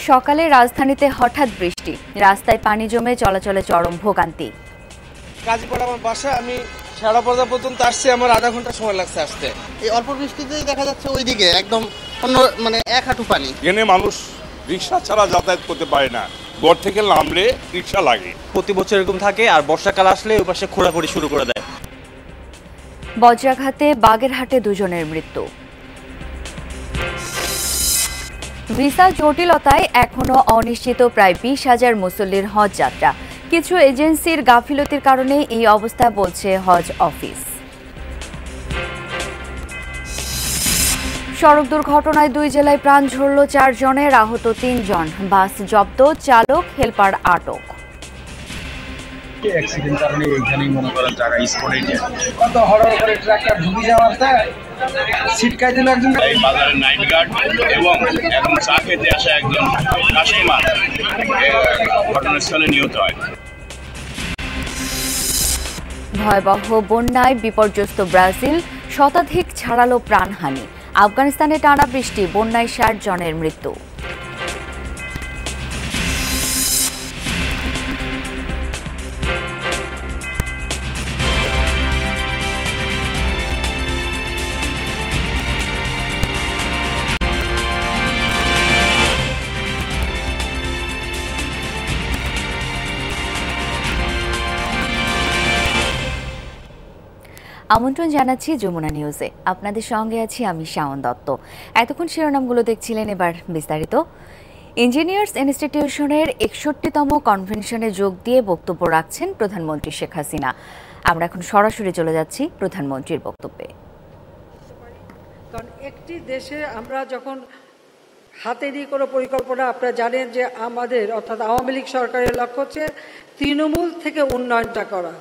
সকালে রাজধানীতে হঠাৎ বৃষ্টি, রাস্তায় পানি জমে চলাচলে চরম ভোগান্তি। কাজীপাড়া আমার বাসা, আমি শেওড়াপাড়া পর্যন্ত আসছি, আমার আধা ঘন্টা সময় লাগছে আসতে। এই অল্প বৃষ্টিতেই দেখা যাচ্ছে ওইদিকে একদম অন্য এক হাঁটু পানি। এখানে মানুষ রিক্সা ছাড়া যাতায়াত করতে পারে না, ঘর থেকে নামলে রিক্সা লাগে। প্রতি বছর এরকম থাকে, আর বর্ষাকাল আসলে ওই পাশে খোঁড়াখুড়ি শুরু করে দেয়। বজ্রাঘাতে বাগেরহাটে দুজনের মৃত্যু। ভিসা জটিলতায় এখনো অনিশ্চিত প্রায় 20,000 মুসল্লির হজ যাত্রা। কিছু এজেন্সির গাফিলতির কারণে এই অবস্থা বলছে হজ অফিস। সড়ক দুর্ঘটনায় 2 জেলায় প্রাণ ঝরল 4 জনের, আহত 3 জন। বাস জব্দ, চালক হেলপার আটক। অ্যাক্সিডেন্ট কারণে এইখানেই মনে করেন জায়গা স্পটে যায়। কত হড়র করে ট্রাক্টর ঢুকে যাওয়াতে ছিটকাই দিল একজন। এই বাজারের নাইট গার্ড এবং এখন চা খেতে আসা একজন কাস্টমার ঘটনাস্থলে নিহত হয়। ভয়াবহ বন্যায় বিপর্যস্ত ব্রাজিল, শতাধিক ছাড়ালো প্রাণহানি। আফগানিস্তানে টানা বৃষ্টি, বন্যায় 60 জনের মৃত্যু। আমন্ত্রণ জানাচ্ছি যমুনা নিউজে। আপনাদের সঙ্গে আছি আমি শাওন দত্ত। এতক্ষণ শিরোনামগুলো দেখছিলেন, এবার বিস্তারিত। ইঞ্জিনিয়ার্স ইনস্টিটিউশনের 61তম কনভেনশনে যোগ দিয়ে বক্তব্য রাখছেন প্রধানমন্ত্রী শেখ হাসিনা। আমরা এখন সরাসরি চলে যাচ্ছি প্রধানমন্ত্রীর বক্তব্যে। কারণ একটি দেশে আমরা যখন হাতে নিয়ে কোনো পরিকল্পনা, আপনারা জানেন যে আমাদের অর্থাৎ আওয়ামী লীগ সরকারের লক্ষ্য হচ্ছে তৃণমূল থেকে উন্নয়নটা করা।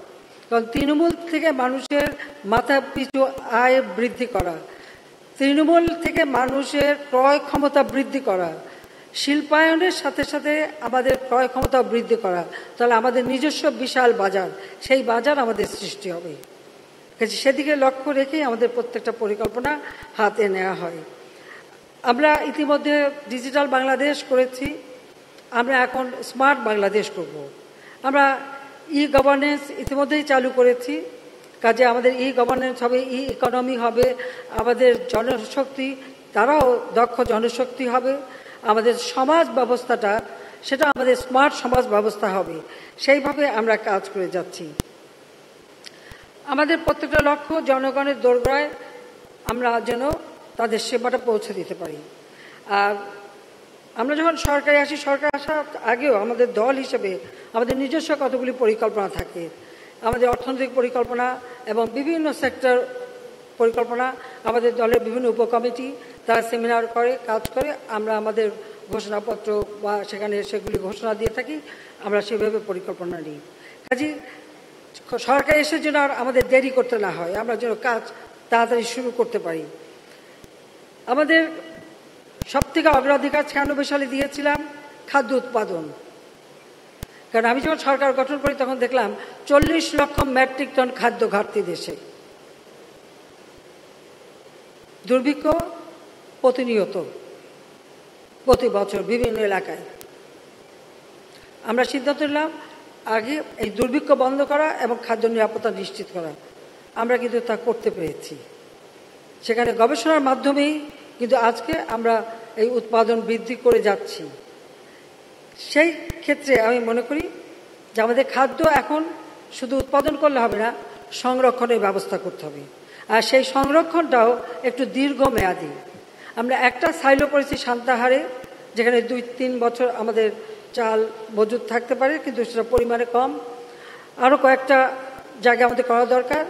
কারণ তৃণমূল থেকে মানুষের মাথা পিছু আয় বৃদ্ধি করা, তৃণমূল থেকে মানুষের ক্রয় ক্ষমতা বৃদ্ধি করা, শিল্পায়নের সাথে সাথে আমাদের ক্রয় ক্ষমতা বৃদ্ধি করা, তাহলে আমাদের নিজস্ব বিশাল বাজার, সেই বাজার আমাদের সৃষ্টি হবে। সেদিকে লক্ষ্য রেখেই আমাদের প্রত্যেকটা পরিকল্পনা হাতে নেওয়া হয়। আমরা ইতিমধ্যে ডিজিটাল বাংলাদেশ করেছি, আমরা এখন স্মার্ট বাংলাদেশ করব। আমরা গভর্নেন্স ইতিমধ্যেই চালু করেছি, কাজে আমাদের গভর্নেন্স হবে, ইকোনমি হবে, আমাদের জনশক্তি তারাও দক্ষ জনশক্তি হবে, আমাদের সমাজ ব্যবস্থাটা সেটা আমাদের স্মার্ট সমাজ ব্যবস্থা হবে। সেইভাবে আমরা কাজ করে যাচ্ছি। আমাদের প্রত্যেকটা লক্ষ্য জনগণের দোরগোড়ায় আমরা যেন তাদের সেবাটা পৌঁছে দিতে পারি। আর আমরা যখন সরকারে আসি, সরকার আসার আগেও আমাদের দল হিসেবে আমাদের নিজস্ব কতগুলি পরিকল্পনা থাকে। আমাদের অর্থনৈতিক পরিকল্পনা এবং বিভিন্ন সেক্টর পরিকল্পনা, আমাদের দলের বিভিন্ন উপকমিটি তারা সেমিনার করে, কাজ করে, আমরা আমাদের ঘোষণাপত্র বা সেখানে সেগুলি ঘোষণা দিয়ে থাকি, আমরা সেভাবে পরিকল্পনা নিই। কাজে সরকার এসে যেন আর আমাদের দেরি করতে না হয়, আমরা যেন কাজ তাড়াতাড়ি শুরু করতে পারি। আমাদের সবথেকে অগ্রাধিকার 96 সালে দিয়েছিলাম খাদ্য উৎপাদন। কারণ আমি যখন সরকার গঠন করি তখন দেখলাম 40 লক্ষ মেট্রিক টন খাদ্য ঘাটতি দেশে, দুর্ভিক্ষ প্রতিনিয়ত প্রতি বছর বিভিন্ন এলাকায়। আমরা সিদ্ধান্ত নিলাম আগে এই দুর্ভিক্ষ বন্ধ করা এবং খাদ্য নিরাপত্তা নিশ্চিত করা। আমরা কিন্তু তা করতে পেরেছি, সেখানে গবেষণার মাধ্যমেই কিন্তু আজকে আমরা এই উৎপাদন বৃদ্ধি করে যাচ্ছি। সেই ক্ষেত্রে আমি মনে করি যে আমাদের খাদ্য এখন শুধু উৎপাদন করলে হবে না, সংরক্ষণের ব্যবস্থা করতে হবে। আর সেই সংরক্ষণটাও একটু দীর্ঘমেয়াদী। আমরা একটা সাইলো করেছি সান্তাহারে, যেখানে 2-3 বছর আমাদের চাল মজুদ থাকতে পারে, কিন্তু সেটা পরিমাণে কম। আরও কয়েকটা জায়গা আমাদের করা দরকার,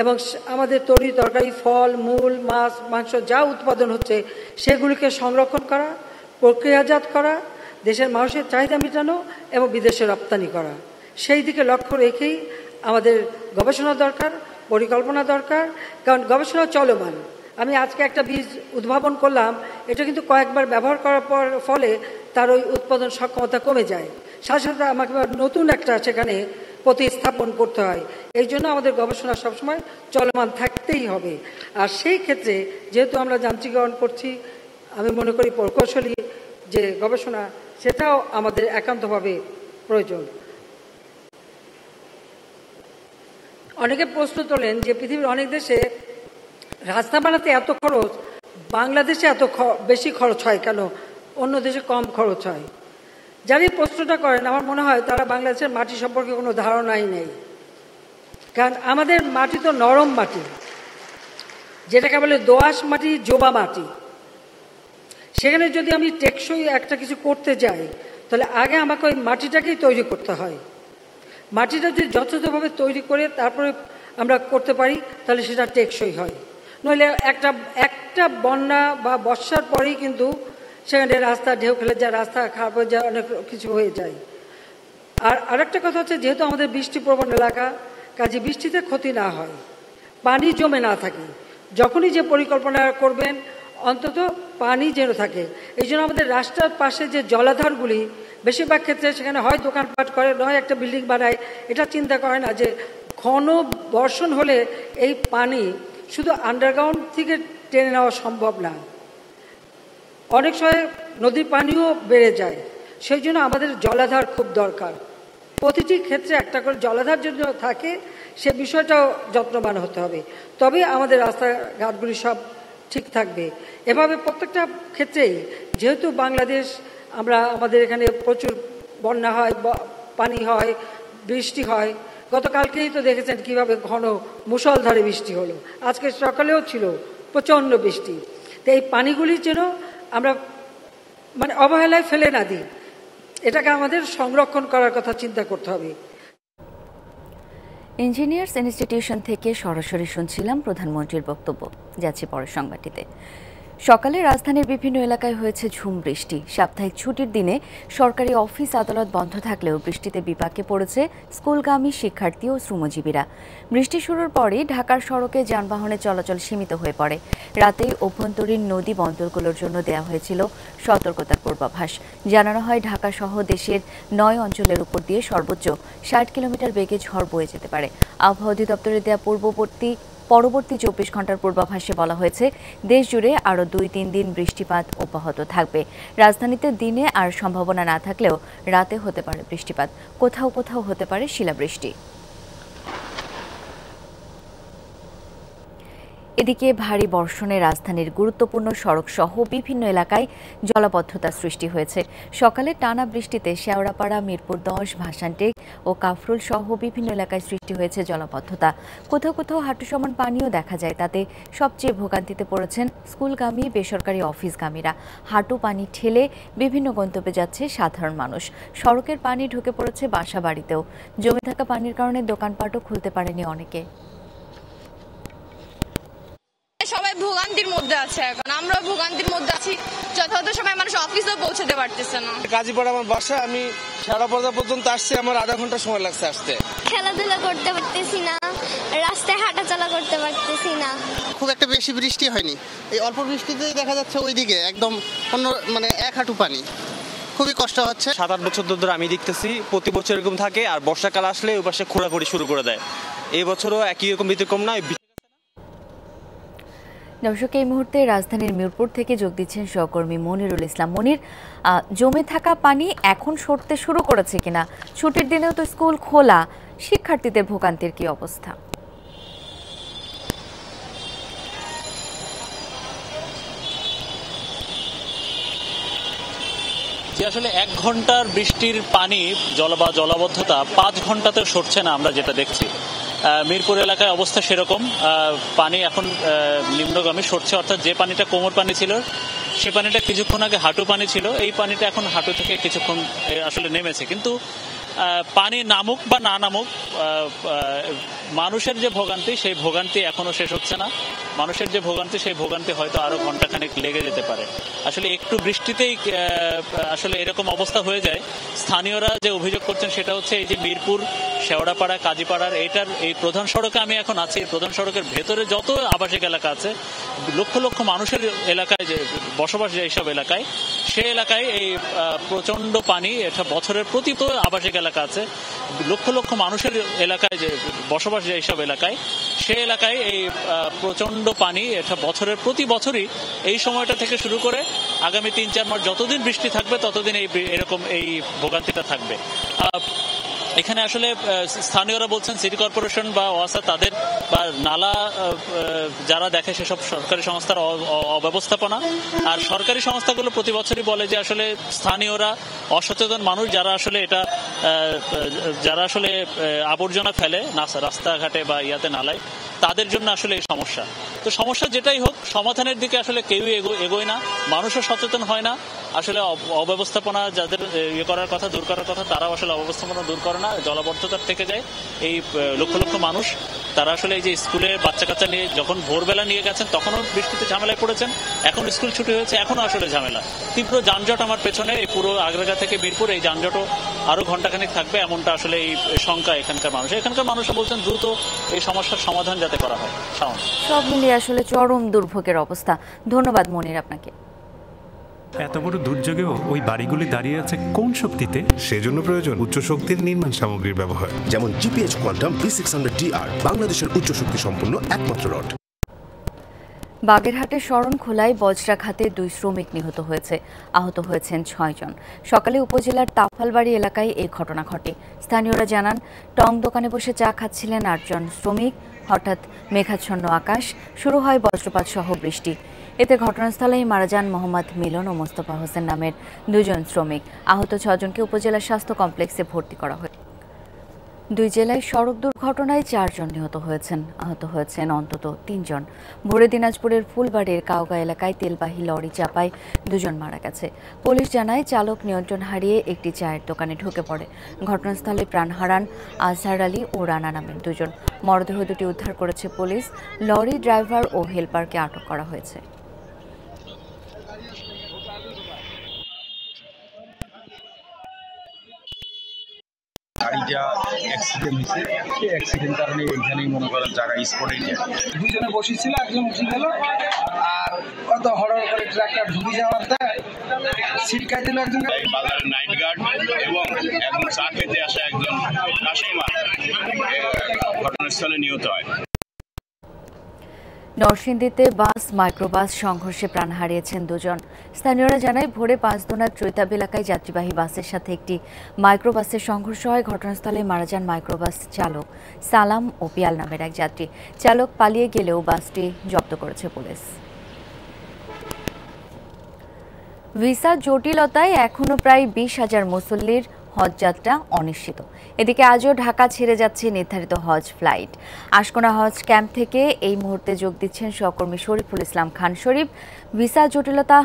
এবং আমাদের তরি তরকারি, ফল মূল, মাছ মাংস যা উৎপাদন হচ্ছে সেগুলিকে সংরক্ষণ করা, প্রক্রিয়াজাত করা, দেশের মানুষের চাহিদা মেটানো এবং বিদেশে রপ্তানি করা। সেই দিকে লক্ষ্য রেখেই আমাদের গবেষণা দরকার, পরিকল্পনা দরকার। কারণ গবেষণা চলমান। আমি আজকে একটা বীজ উদ্ভাবন করলাম, এটা কিন্তু কয়েকবার ব্যবহার করার ফলে তার ওই উৎপাদন সক্ষমতা কমে যায়, সাথে সাথে আমাকে নতুন একটা সেখানে প্রতিস্থাপন করতে হয়। এই জন্য আমাদের গবেষণা সবসময় চলমান থাকতেই হবে। আর সেই ক্ষেত্রে যেহেতু আমরা যান্ত্রিকরণ করছি, আমি মনে করি প্রকৌশলী যে গবেষণা সেটাও আমাদের একান্তভাবে প্রয়োজন। অনেকে প্রশ্ন তোলেন যে পৃথিবীর অনেক দেশে রাস্তা বানাতে এত খরচ, বাংলাদেশে এত বেশি খরচ হয় কেন, অন্য দেশে কম খরচ হয়? যারা এই প্রশ্নটা করেন আমার মনে হয় তারা বাংলাদেশের মাটি সম্পর্কে কোনো ধারণাই নেই। কারণ আমাদের মাটি তো নরম মাটি, যেটাকে বলে দোআঁশ মাটি, জোবা মাটি। সেখানে যদি আমি টেকসই একটা কিছু করতে যাই তাহলে আগে আমাকে ওই মাটিটাকেই তৈরি করতে হয়। মাটিটা যদি যথাযথভাবে তৈরি করে তারপরে আমরা করতে পারি তাহলে সেটা টেকসই হয়। নইলে একটা বন্যা বা বর্ষার পরেই কিন্তু সেখানে রাস্তা ঢেউ খেলে যায়, রাস্তা খারাপ হয়ে যায়, অনেক কিছু হয়ে যায়। আর আরেকটা কথা হচ্ছে, যেহেতু আমাদের বৃষ্টিপ্রবণ এলাকা, কাজে বৃষ্টিতে ক্ষতি না হয়, পানি জমে না থাকে। যখনই যে পরিকল্পনা করবেন অন্তত পানি যেন থাকে। এই জন্য আমাদের রাস্তার পাশে যে জলাধারগুলি, বেশিরভাগ ক্ষেত্রে সেখানে হয় দোকানপাট করে, নয় একটা বিল্ডিং বানায়। এটা চিন্তা করে না যে ঘন বর্ষণ হলে এই পানি শুধু আন্ডারগ্রাউন্ড থেকে টেনে নেওয়া সম্ভব না, অনেক সময় নদীর পানিও বেড়ে যায়। সেই জন্য আমাদের জলাধার খুব দরকার। প্রতিটি ক্ষেত্রে একটা করে জলাধার যদি থাকে সে বিষয়টাও যত্নবান হতে হবে, তবে আমাদের রাস্তাঘাটগুলি সব ঠিক থাকবে। এভাবে প্রত্যেকটা ক্ষেত্রেই, যেহেতু বাংলাদেশ, আমাদের এখানে প্রচুর বন্যা হয়, পানি হয়, বৃষ্টি হয়। গতকালকেই তো দেখেছেন কিভাবে ঘন মুষলধারে বৃষ্টি হলো, আজকে সকালেও ছিল প্রচণ্ড বৃষ্টি। তো এই পানিগুলি যেন আমরা অবহেলায় ফেলে না দিই, এটাকে আমাদের সংরক্ষণ করার কথা চিন্তা করতে হবে। ইঞ্জিনিয়ার্স ইনস্টিটিউশন থেকে সরাসরি শুনছিলাম প্রধানমন্ত্রীর বক্তব্য। যাচ্ছি পরের সংবাদটিতে। সকালে রাজধানীর বিভিন্ন এলাকায় হয়েছে ঝুম বৃষ্টি। সাপ্তাহিক ছুটির দিনে সরকারি অফিস আদালত বন্ধ থাকলেও বৃষ্টিতে বিপাকে পড়েছে স্কুলগামী শিক্ষার্থী ও শ্রমজীবীরা। বৃষ্টি শুরুর পরই ঢাকার সড়কে যানবাহনের চলাচল সীমিত হয়ে পড়ে। রাতেই অভ্যন্তরীণ নদী বন্দরগুলোর জন্য দেওয়া হয়েছিল সতর্কতার পূর্বাভাস। জানানো হয় ঢাকা সহ দেশের 9 অঞ্চলের উপর দিয়ে সর্বোচ্চ 60 কিলোমিটার বেগে ঝড় বয়ে যেতে পারে। আবহাওয়া অধিদপ্তরের দেওয়া পরবর্তী 24 ঘন্টার পূর্বাভাসে বলা হয়েছে দেশ জুড়ে আরও 2-3 দিন বৃষ্টিপাত অব্যাহত থাকবে। রাজধানীতে দিনে আর সম্ভাবনা না থাকলেও রাতে হতে পারে বৃষ্টিপাত, কোথাও কোথাও হতে পারে শিলাবৃষ্টি। এদিকে ভারী বর্ষণে রাজধানীর গুরুত্বপূর্ণ সড়ক সহ বিভিন্ন এলাকায় জলাবদ্ধতা সৃষ্টি হয়েছে। সকালে টানা বৃষ্টিতে শেওড়াপাড়া, মিরপুর 10, ভাসানটেক ও কাফরুল সহ বিভিন্ন এলাকায় সৃষ্টি হয়েছে জলাবদ্ধতা। কোথাও কোথাও হাঁটু সমান পানিও দেখা যায়। তাতে সবচেয়ে ভোগান্তিতে পড়েছেন স্কুলগামী, বেসরকারি অফিসগামীরা। হাঁটু পানি ঠেলে বিভিন্ন গন্তব্যে যাচ্ছে সাধারণ মানুষ। সড়কের পানি ঢুকে পড়েছে বাসা বাড়িতেও। জমে থাকা পানির কারণে দোকানপাটও খুলতে পারেনি অনেকে। সবাই ভোগান্তির মধ্যে আছে, এখন আমরাও ভোগান্তির মধ্যে আছি। যথাযথ সময় মানুষ অফিসেও পৌঁছতে পারতেছে না। গাজীপাড়া আমার বাসা, আমি শেওড়াপাড়া পর্যন্ত আসছি, আমার আধা ঘন্টা সময় লাগছে আসতে। খেলাধুলা করতে পারতেছি না, রাস্তায় হাঁটাচলা করতে পারতেছি না। খুব একটা বেশি বৃষ্টি হয়নি, এই অল্প বৃষ্টিতেই দেখা যাচ্ছে ওইদিকে একদম অন্য 1 হাঁটু পানি। খুবই কষ্ট হচ্ছে। 7-8 বছর ধরে আমি দেখতেছি প্রতি বছর এরকম থাকে, আর বর্ষাকাল আসলে ওই পাশে খোঁড়াখুড়ি শুরু করে দেয়। এই বছরও একই রকম ব্যতিক্রম না। দর্শক, এই মুহূর্তে রাজধানীর মিরপুর থেকে যোগ দিচ্ছেন সহকর্মী মনিরুল ইসলাম। মনির, জমে থাকা পানি এখন সরতে শুরু করেছে কিনা? ছুটির দিনেও তো স্কুল খোলা, শিক্ষার্থীদের ভোগান্তির কি অবস্থা? আসলে 1 ঘন্টার বৃষ্টির পানি জলাবদ্ধতা 5 ঘন্টাতেও সরছে না, আমরা যেটা দেখছি। মিরপুর এলাকায় অবস্থা সেরকম, পানি এখন নিম্নগামী সরছে, অর্থাৎ যে পানিটা কোমর পানি ছিল সে পানিটা কিছুক্ষণ আগে হাঁটু পানি ছিল, এই পানিটা এখন হাঁটু থেকে কিছুক্ষণ আসলে নেমেছে। কিন্তু পানি নামুক বা না নামুক, মানুষের যে ভোগান্তি সেই ভোগান্তি এখনো শেষ হচ্ছে না। মানুষের যে ভোগান্তি সেই ভোগান্তি হয়তো আরো ঘন্টাখানেক লেগে যেতে পারে। আসলে একটু বৃষ্টিতেই আসলে এরকম অবস্থা হয়ে যায়। স্থানীয়রা যে অভিযোগ করছেন সেটা হচ্ছে এই যে মিরপুর, শেওড়াপাড়া, কাজীপাড়ার এই প্রধান সড়কে আমি এখন আছি। প্রধান সড়কের ভেতরে যত আবাসিক এলাকা আছে, লক্ষ লক্ষ মানুষের এলাকায় যে বসবাস, যে এইসব এলাকায়, সে এলাকায় এই প্রচন্ড পানি, এটা বছরের প্রতি তো আবাসিক এলাকা আছে, লক্ষ লক্ষ মানুষের এলাকায় যে বসবাস যে এইসব এলাকায়, সেই এলাকায় এই প্রচন্ড পানি, এটা বছরের প্রতি বছরই এই সময়টা থেকে শুরু করে আগামী 3-4 মাস যতদিন বৃষ্টি থাকবে ততদিন এরকম এই ভোগান্তিটা থাকবে। এখানে আসলে স্থানীয়রা বলছেন সিটি কর্পোরেশন বা ওয়াসা তাদের বা নালা যারা দেখে সেসব সরকারি সংস্থার অব্যবস্থাপনা, আর সরকারি সংস্থাগুলো প্রতি বছরই বলে যে আসলে স্থানীয়রা অসচেতন মানুষ যারা আসলে আবর্জনা ফেলে রাস্তাঘাটে বা ইয়াতে নালায়, তাদের জন্য আসলে এই সমস্যা। তো সমস্যা যেটাই হোক, সমাধানের দিকে আসলে কেউই এগোয় না, মানুষও সচেতন হয় না। আসলে অব্যবস্থাপনা যাদের ইয়ে করার কথা, দূর করার কথা, তারাও আসলে অব্যবস্থাপনা দূর করে না, জলাবদ্ধতার থেকে যায়। এই লক্ষ লক্ষ মানুষ তারা আসলে এই যে স্কুলে বাচ্চা কাচ্চা নিয়ে যখন ভোরবেলা নিয়ে গেছেন তখনও বৃষ্টিতে ঝামেলায় পড়েছেন, এখন স্কুল ছুটি হয়েছে, এখনও আসলে ঝামেলা। তীব্র যানজট আমার পেছনে, এই পুরো আগ্রাগা থেকে মিরপুর এই যানজটও আরো ঘন্টাখানিক থাকবে, এমনটা আসলে এই শঙ্কা এখানকার মানুষ বলছেন দ্রুত এই সমস্যার সমাধান যাতে করা হয়। সব মিলিয়ে আসলে চরম দুর্ভোগের অবস্থা। ধন্যবাদ মনির আপনাকে। এত বড় দুর্যোগেও ওই বাড়িগুলি দাঁড়িয়ে আছে কোন শক্তিতে? সেজন্য প্রয়োজন উচ্চ শক্তির নির্মাণ সামগ্রীর ব্যবহার, যেমন জিপিএইচ কোয়ান্টাম B600DR, বাংলাদেশের উচ্চ শক্তি সম্পন্ন একমাত্র রড। বাগেরহাটের শরণখোলায় বজ্রাঘাতে 2 শ্রমিক নিহত হয়েছে, আহত হয়েছেন 6 জন। সকালে উপজেলার তাফালবাড়ি এলাকায় এই ঘটনা ঘটে। স্থানীয়রা জানান, টং দোকানে বসে চা খাচ্ছিলেন 8 জন শ্রমিক। হঠাৎ মেঘাচ্ছন্ন আকাশ, শুরু হয় বজ্রপাত সহ বৃষ্টি। এতে ঘটনাস্থলেই মারা যান মোহাম্মদ মিলন ও মোস্তফা হোসেন নামের 2 জন শ্রমিক। আহত 6 জনকে উপজেলা স্বাস্থ্য কমপ্লেক্সে ভর্তি করা হয়। 2 জেলায় সড়ক দুর্ঘটনায় 4 জন নিহত হয়েছেন, আহত হয়েছেন অন্তত 3 জন। ভোরে দিনাজপুরের ফুলবাড়ির কাউগা এলাকায় তেলবাহী লরি চাপায় 2 জন মারা গেছে। পুলিশ জানায়, চালক নিয়ন্ত্রণ হারিয়ে একটি চায়ের দোকানে ঢুকে পড়ে। ঘটনাস্থলে প্রাণ হারান আজহার আলী ও রানা নামের 2 জন। মরদেহ দুটি উদ্ধার করেছে পুলিশ। লরি ড্রাইভার ও হেলপারকে আটক করা হয়েছে। গাড়িটা অ্যাক্সিডেন্ট হয়েছে, সেই অ্যাক্সিডেন্ট কারণে এখানেই মনে করেন জায়গা স্পটে যায়। 2 জনে বসেছিল, একজন উঠে গেল, আর কত হড়র করে ট্রাক্টর ঢুকে যাওয়াতে ছিটকাই দিল একজন। বাজারের নাইট গার্ড এবং একজন চা খেতে আসা একজন কাস্টমার ঘটনাস্থলে নিহত হয়। নরসিংদীতে বাস মাইক্রোবাস সংঘর্ষে প্রাণ হারিয়েছেন 2 জন। স্থানীয়রা জানায়, ভোরে 5 দোনার ত্রৈতাব এলাকায় যাত্রীবাহী বাসের সাথে একটি মাইক্রোবাসের সংঘর্ষ হয়। ঘটনাস্থলে মারা যান মাইক্রোবাস চালক সালাম ও পিয়াল নামের এক যাত্রী। চালক পালিয়ে গেলেও বাসটি জব্দ করেছে পুলিশ। ভিসা জটিলতায় এখনো প্রায় 20,000 মুসল্লির হজ যাত্রা অনিশ্চিত। এদিকে আজও ঢাকা ছেড়ে যাচ্ছে নির্ধারিত হজ ফ্লাইট। আশকোনা হজ ক্যাম্প থেকে এই মুহূর্তে যোগ দিচ্ছেন সহকর্মী শরীফুল ইসলাম খান। শরীফ, ভিসা জটিলতা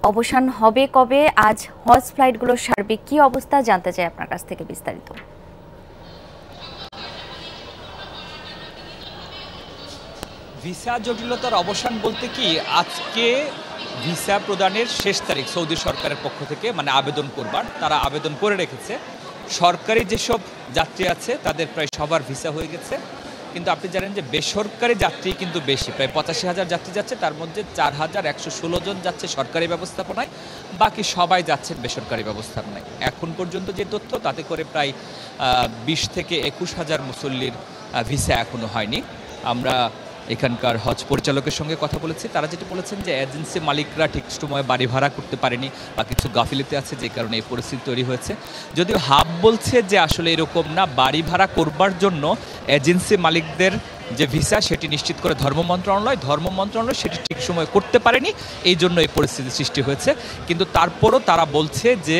অবসান হবে কবে? আজ হজ ফ্লাইটগুলোর সার্বিক কি অবস্থা জানতে চাই আপনার কাছ থেকে বিস্তারিত। ভিসা জটিলতার অবসান বলতে কি, আজকে ভিসা প্রদানের শেষ তারিখ সৌদি সরকারের পক্ষ থেকে, মানে আবেদন করবার, তারা আবেদন করে রেখেছে। সরকারি যেসব যাত্রী আছে তাদের প্রায় সবার ভিসা হয়ে গেছে, কিন্তু আপনি জানেন যে বেসরকারি যাত্রী কিন্তু বেশি, প্রায় 85,000 যাত্রী যাচ্ছে, তার মধ্যে 4,116 জন যাচ্ছে সরকারি ব্যবস্থাপনায়, বাকি সবাই যাচ্ছেন বেসরকারি ব্যবস্থাপনায়। এখন পর্যন্ত যে তথ্য, তাতে করে প্রায় 20 থেকে 21,000 মুসল্লির ভিসা এখনও হয়নি। আমরা এখানকার হজ পরিচালকের সঙ্গে কথা বলেছি, তারা যেটা বলেছেন যে এজেন্সি মালিকরা ঠিক সময় বাড়ি ভাড়া করতে পারেনি বা কিছু গাফিলতি আছে, যে কারণে এই পরিস্থিতি তৈরি হয়েছে। যদিও হাব বলছে যে আসলে এরকম না, বাড়ি ভাড়া করবার জন্য এজেন্সি মালিকদের যে ভিসা সেটি নিশ্চিত করে ধর্ম মন্ত্রণালয় সেটি ঠিক সময় করতে পারেনি, এই জন্য এই পরিস্থিতি সৃষ্টি হয়েছে। কিন্তু তারপরও তারা বলছে যে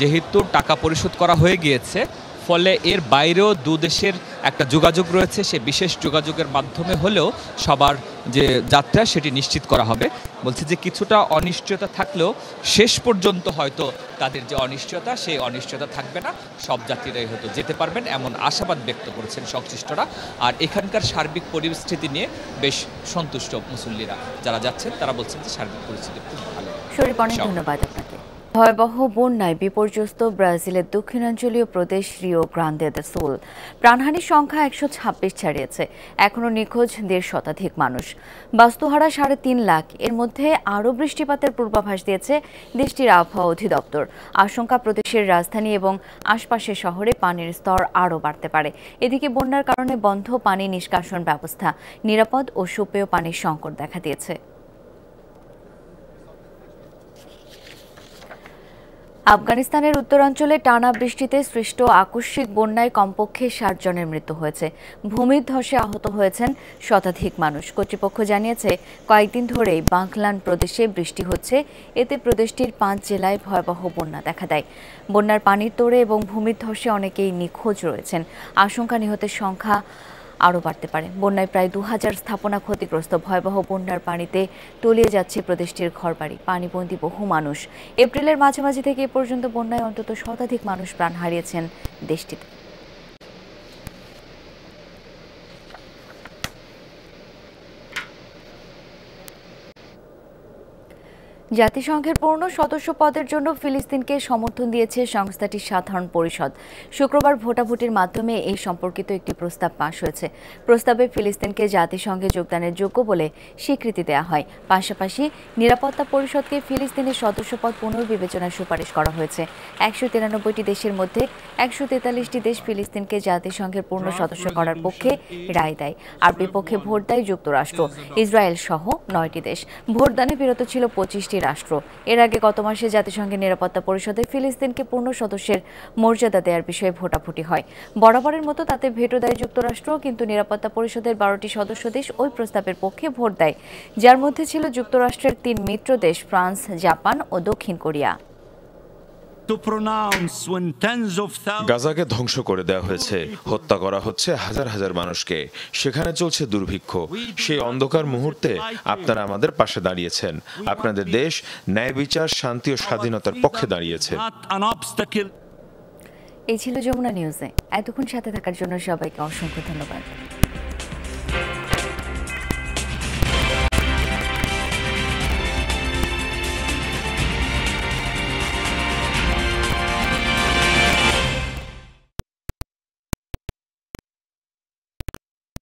যেহেতু টাকা পরিশোধ করা হয়ে গিয়েছে, ফলে এর বাইরেও 2 দেশের একটা যোগাযোগ রয়েছে, সে বিশেষ যোগাযোগের মাধ্যমে হলেও সবার যে যাত্রা সেটি নিশ্চিত করা হবে। বলছে যে কিছুটা অনিশ্চয়তা থাকলেও শেষ পর্যন্ত হয়তো তাদের যে অনিশ্চয়তা, সেই অনিশ্চয়তা থাকবে না, সব যাত্রীরাই হয়তো যেতে পারবেন, এমন আশাবাদ ব্যক্ত করেছেন সংশ্লিষ্টরা। আর এখানকার সার্বিক পরিস্থিতি নিয়ে বেশ সন্তুষ্ট মুসল্লিরা যারা যাচ্ছেন, তারা বলছেন যে সার্বিক পরিস্থিতি খুব ভালো। শরীফ, অনেক ধন্যবাদ আপনাকে। ভয়াবহ বন্যায় বিপর্যস্ত ব্রাজিলের দক্ষিণাঞ্চলীয় প্রদেশ রিও গ্রান্দে দো সুল। প্রাণহানির সংখ্যা 126 ছাড়িয়েছে। এখনও নিখোঁজ 1.5 শতাধিক মানুষ। বাস্তুহারা 3.5 লাখ। এর মধ্যে আরও বৃষ্টিপাতের পূর্বাভাস দিয়েছে দেশটির আবহাওয়া অধিদপ্তর। আশঙ্কা প্রদেশের রাজধানী এবং আশপাশের শহরে পানির স্তর আরও বাড়তে পারে। এদিকে বন্যার কারণে বন্ধ পানি নিষ্কাশন ব্যবস্থা, নিরাপদ ও সুপেয় পানির সংকট দেখা দিয়েছে। আফগানিস্তানের উত্তরাঞ্চলে টানা বৃষ্টিতে সৃষ্ট আকস্মিক বন্যায় কমপক্ষে 60 জনের মৃত্যু হয়েছে। ভূমিধসে আহত হয়েছেন শতাধিক মানুষ। কর্তৃপক্ষ জানিয়েছে, কয়েকদিন ধরেই বাগলান প্রদেশে বৃষ্টি হচ্ছে। এতে প্রদেশটির 5 জেলায় ভয়াবহ বন্যা দেখা দেয়। বন্যার পানির তোড়ে এবং ভূমিধসে অনেকেই নিখোঁজ রয়েছেন। আশঙ্কা নিহতের সংখ্যা আরও বাড়তে পারে। বন্যায় প্রায় 2000 স্থাপনা ক্ষতিগ্রস্ত। ভয়াবহ বন্যার পানিতে তলিয়ে যাচ্ছে প্রদেশটির ঘরবাড়ি, পানিবন্দী বহু মানুষ। এপ্রিলের মাঝামাঝি থেকে এ পর্যন্ত বন্যায় অন্তত শতাধিক মানুষ প্রাণ হারিয়েছেন দেশটিতে। জাতিসংঘের পূর্ণ সদস্য পদের জন্য ফিলিস্তিনকে সমর্থন দিয়েছে সংস্থাটির সাধারণ পরিষদ। শুক্রবার ভোটাভুটির মাধ্যমে এই সম্পর্কিত একটি প্রস্তাব পাস হয়েছে। প্রস্তাবে ফিলিস্তিনকে জাতিসংঘে যোগদানের যোগ্য বলে স্বীকৃতি দেওয়া হয়। পাশাপাশি নিরাপত্তা পরিষদকে ফিলিস্তিনের সদস্যপদ পুনর্বিবেচনার সুপারিশ করা হয়েছে। 193টি দেশের মধ্যে 143টি দেশ ফিলিস্তিনকে জাতিসংঘের পূর্ণ সদস্য করার পক্ষে রায় দেয়, আর বিপক্ষে ভোট দেয় যুক্তরাষ্ট্র, ইসরায়েল সহ 9টি দেশ। ভোটদানে বিরত ছিল 25টি রাষ্ট্র। এর আগে গত মাসে জাতিসংঘের নিরাপত্তা পরিষদে ফিলিস্তিনকে পূর্ণ সদস্যের মর্যাদা দেওয়ার বিষয়ে ভোটাভুটি হয়। বরাবরের মতো তাতে ভেটো দেয় যুক্তরাষ্ট্র, কিন্তু নিরাপত্তা পরিষদের 12টি সদস্য দেশ ওই প্রস্তাবের পক্ষে ভোট দেয়, যার মধ্যে ছিল যুক্তরাষ্ট্রের 3 মিত্র দেশ ফ্রান্স, জাপান ও দক্ষিণ কোরিয়া। গাজাকে ধ্বংস করে দেওয়া হয়েছে, হত্যা করা হচ্ছে হাজার হাজার মানুষকে, সেখানে চলছে দুর্ভিক্ষ। সেই অন্ধকার মুহূর্তে আপনারা আমাদের পাশে দাঁড়িয়েছেন। আপনাদের দেশ ন্যায় বিচার, শান্তি ও স্বাধীনতার পক্ষে দাঁড়িয়েছে। এই ছিল যমুনা নিউজে। এতক্ষণ সাথে থাকার জন্য সবাইকে অসংখ্য ধন্যবাদ।